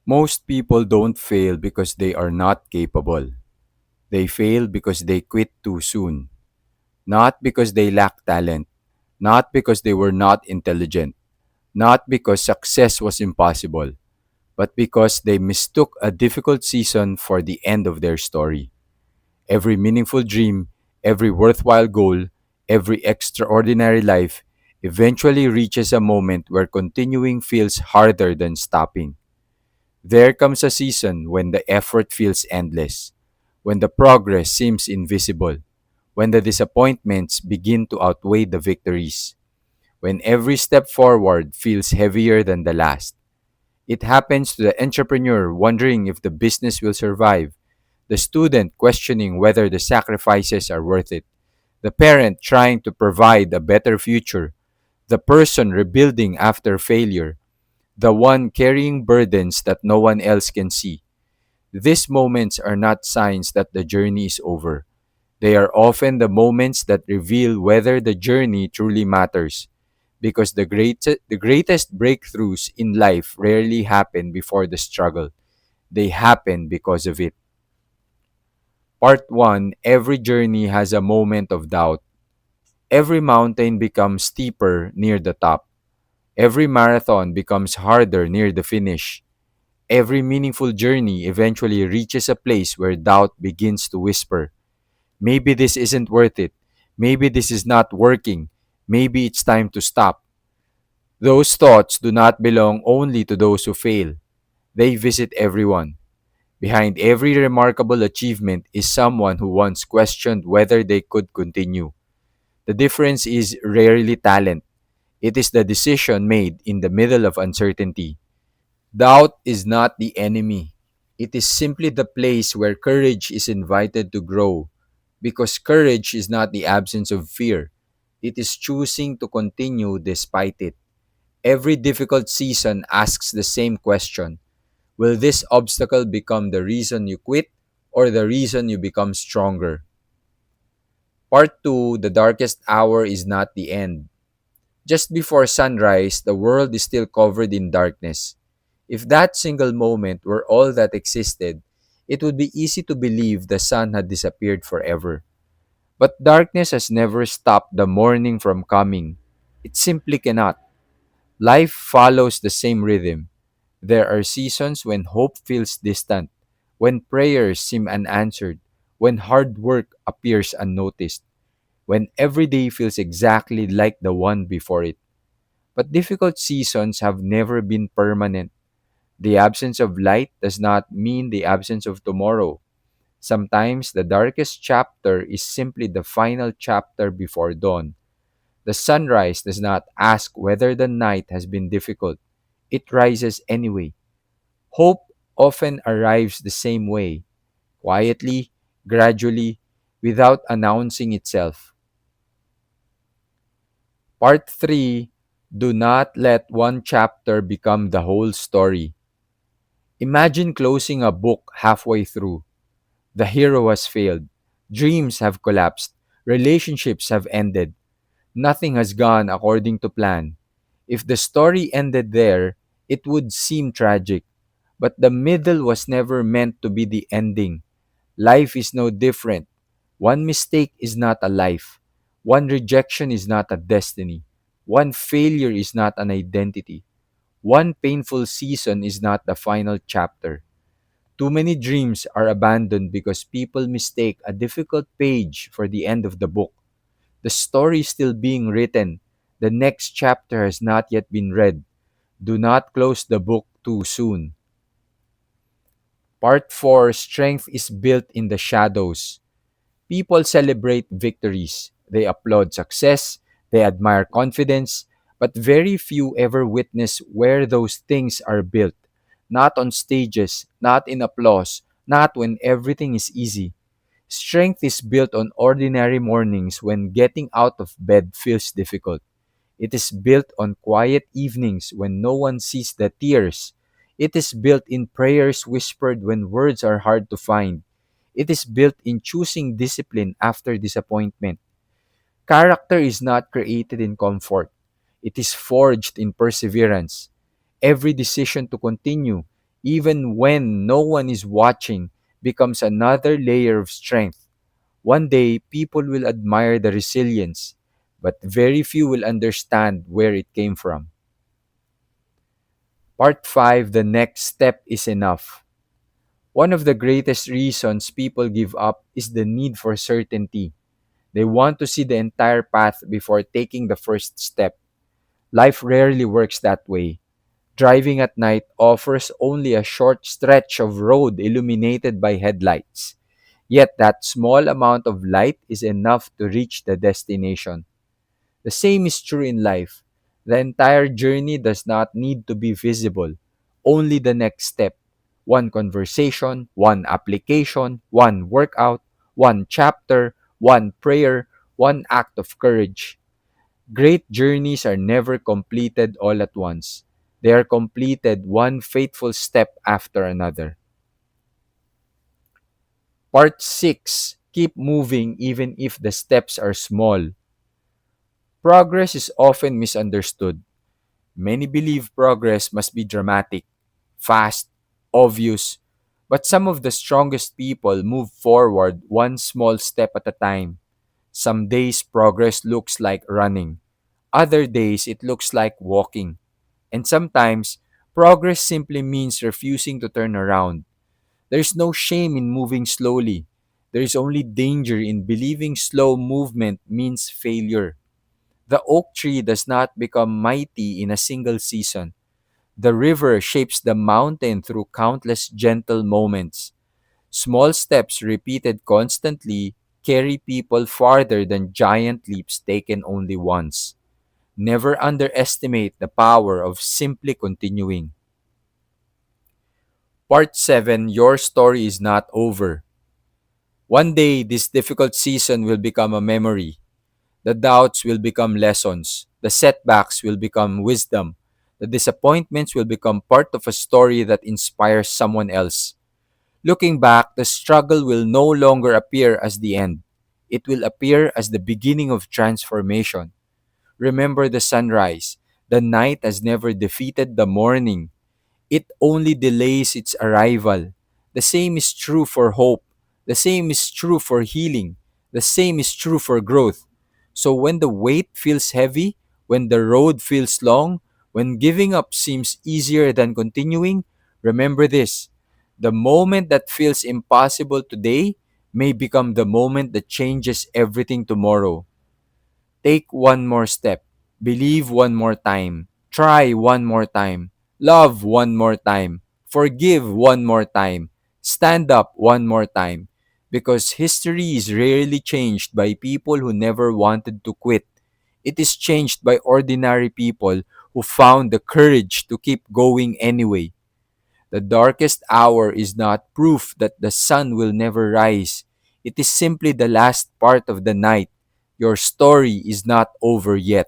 Most people don't fail because they are not capable. They fail because they quit too soon. Not because they lack talent. Not because they were not intelligent. Not because success was impossible. But because they mistook a difficult season for the end of their story. Every meaningful dream, every worthwhile goal, every extraordinary life eventually reaches a moment where continuing feels harder than stopping. There comes a season when the effort feels endless, when the progress seems invisible, when the disappointments begin to outweigh the victories, when every step forward feels heavier than the last. It happens to the entrepreneur wondering if the business will survive, the student questioning whether the sacrifices are worth it, the parent trying to provide a better future, the person rebuilding after failure, the one carrying burdens that no one else can see. These moments are not signs that the journey is over. They are often the moments that reveal whether the journey truly matters. Because the greatest breakthroughs in life rarely happen before the struggle. They happen because of it. Part 1. Every journey has a moment of doubt. Every mountain becomes steeper near the top. Every marathon becomes harder near the finish. Every meaningful journey eventually reaches a place where doubt begins to whisper, maybe this isn't worth it. Maybe this is not working. Maybe it's time to stop. Those thoughts do not belong only to those who fail. They visit everyone. Behind every remarkable achievement is someone who once questioned whether they could continue. The difference is rarely talent. It is the decision made in the middle of uncertainty. Doubt is not the enemy. It is simply the place where courage is invited to grow. Because courage is not the absence of fear, it is choosing to continue despite it. Every difficult season asks the same question: will this obstacle become the reason you quit or the reason you become stronger? Part 2. The darkest hour is not the end. Just before sunrise, the world is still covered in darkness. If that single moment were all that existed, it would be easy to believe the sun had disappeared forever. But darkness has never stopped the morning from coming. It simply cannot. Life follows the same rhythm. There are seasons when hope feels distant, when prayers seem unanswered, when hard work appears unnoticed, when every day feels exactly like the one before it. But difficult seasons have never been permanent. The absence of light does not mean the absence of tomorrow. Sometimes the darkest chapter is simply the final chapter before dawn. The sunrise does not ask whether the night has been difficult. It rises anyway. Hope often arrives the same way, quietly, gradually, without announcing itself. Part 3. Do not let one chapter become the whole story. Imagine closing a book halfway through. The hero has failed. Dreams have collapsed. Relationships have ended. Nothing has gone according to plan. If the story ended there, it would seem tragic. But the middle was never meant to be the ending. Life is no different. One mistake is not a life. One rejection is not a destiny. One failure is not an identity. One painful season is not the final chapter. Too many dreams are abandoned because people mistake a difficult page for the end of the book. The story is still being written. The next chapter has not yet been read. Do not close the book too soon. Part 4. Strength is built in the shadows. People celebrate victories. They applaud success. They admire confidence. But very few ever witness where those things are built. Not on stages, not in applause, not when everything is easy. Strength is built on ordinary mornings when getting out of bed feels difficult. It is built on quiet evenings when no one sees the tears. It is built in prayers whispered when words are hard to find. It is built in choosing discipline after disappointment. Character is not created in comfort. It is forged in perseverance. Every decision to continue, even when no one is watching, becomes another layer of strength. One day, people will admire the resilience, but very few will understand where it came from. Part 5: The next step is enough. One of the greatest reasons people give up is the need for certainty. They want to see the entire path before taking the first step. Life rarely works that way. Driving at night offers only a short stretch of road illuminated by headlights. Yet that small amount of light is enough to reach the destination. The same is true in life. The entire journey does not need to be visible, only the next step. One conversation, one application, one workout, one chapter, one prayer, one act of courage. Great journeys are never completed all at once. They are completed one faithful step after another. Part 6: Keep moving even if the steps are small. Progress is often misunderstood. Many believe progress must be dramatic, fast, obvious, but some of the strongest people move forward one small step at a time. Some days progress looks like running, other days it looks like walking, and sometimes progress simply means refusing to turn around. There's no shame in moving slowly. There is only danger in believing slow movement means failure. The oak tree does not become mighty in a single season. The river shapes the mountain through countless gentle moments. Small steps repeated constantly carry people farther than giant leaps taken only once. Never underestimate the power of simply continuing. Part 7: Your story is not over. One day, this difficult season will become a memory. The doubts will become lessons. The setbacks will become wisdom. The disappointments will become part of a story that inspires someone else. Looking back, the struggle will no longer appear as the end. It will appear as the beginning of transformation. Remember the sunrise. The night has never defeated the morning. It only delays its arrival. The same is true for hope. The same is true for healing. The same is true for growth. So when the weight feels heavy, when the road feels long, when giving up seems easier than continuing, remember this: the moment that feels impossible today may become the moment that changes everything tomorrow. Take one more step. Believe one more time. Try one more time. Love one more time. Forgive one more time. Stand up one more time. Because history is rarely changed by people who never wanted to quit. It is changed by ordinary people who found the courage to keep going anyway. The darkest hour is not proof that the sun will never rise. It is simply the last part of the night. Your story is not over yet.